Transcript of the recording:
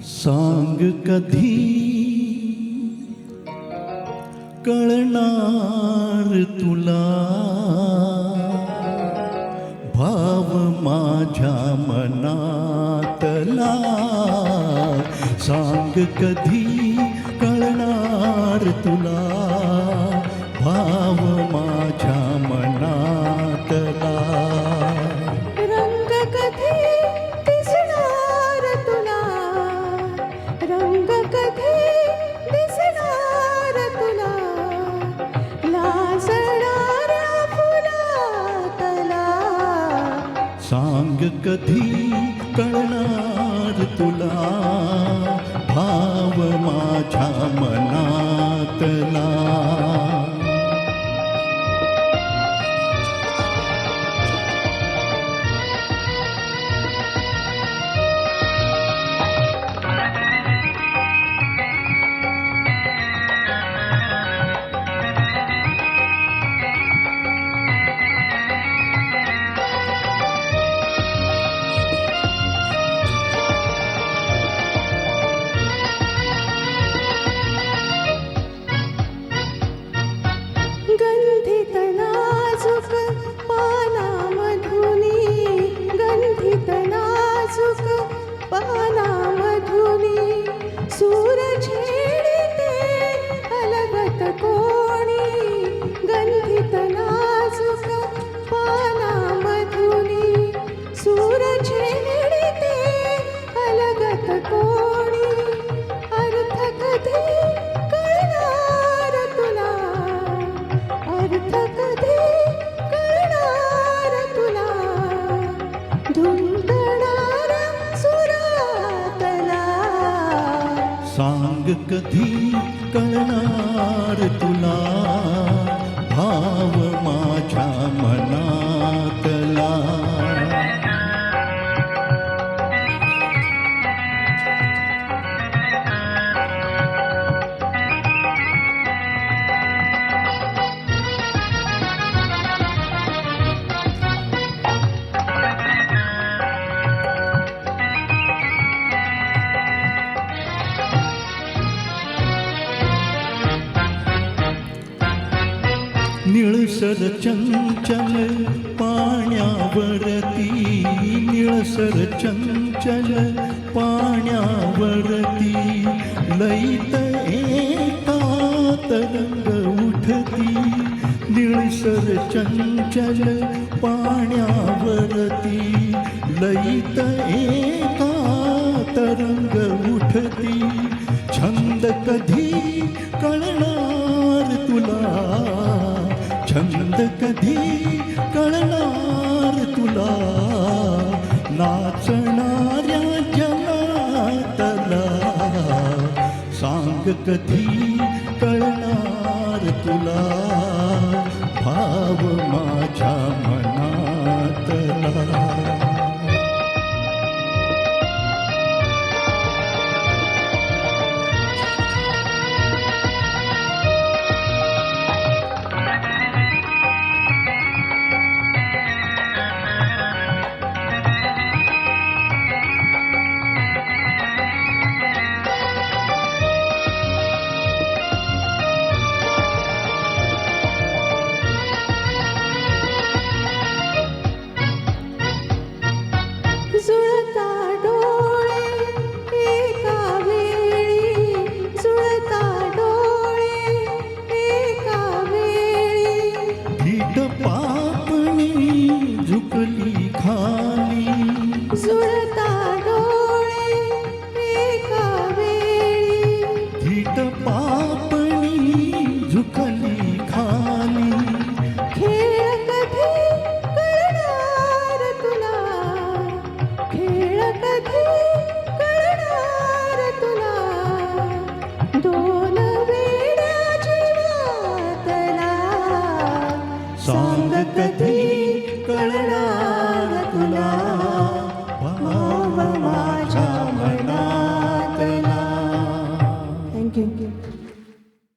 सांग कधी कळणार तुला भाव माझ्या मनातला. सांग कधी कळणार तुला भाव माझ्या मनातला. रंग कधी दिसणार तुला, रंग कधी दिसणार तुला, लाजणाऱ्या फुलातला. सांग कधी कळणार तुला भाव माझ्या मनातला. गंधित नाजूक पानामधुनी, गंधित नाजूक पानामधुनी, सूर छेडिते अलगत कोणी. गंधित नाजूक पानामधुनी, सूर छेडिते अलगत कोणी. अर्थ कधी कळणार तुला, अर्थ कधी कळणार तुला, धुंदणाऱ्या सुरातला. सांग कधी कळणार तुला भाव माझ्या मनातला. निळसर चंचल पाण्यावरती, निळसर चंचल पाण्यावरती, लईत एका तरंग उठती. निळसर चंचल पाण्यावरती, लईत एका तरंग उठती. छंद कधी कळणार तुला, छंद कधी कळणार तुला, नाचणाऱ्या जनातला. सांग कधी कळणार तुला भाव माझ्या मनातला. जुळता डोळे एका वेळी, जुळता डोळे एका वेळी, धीट पापणी झुकली खाली. जुळता डोळे एका वेळी, धीट पापणी झुकली खाली. खेळ कधी कळणार तुला, खेळ कधी कळणार तुला, दोन वेड्या जीवातला. सांग कधी कळणार तुला भाव माझ्या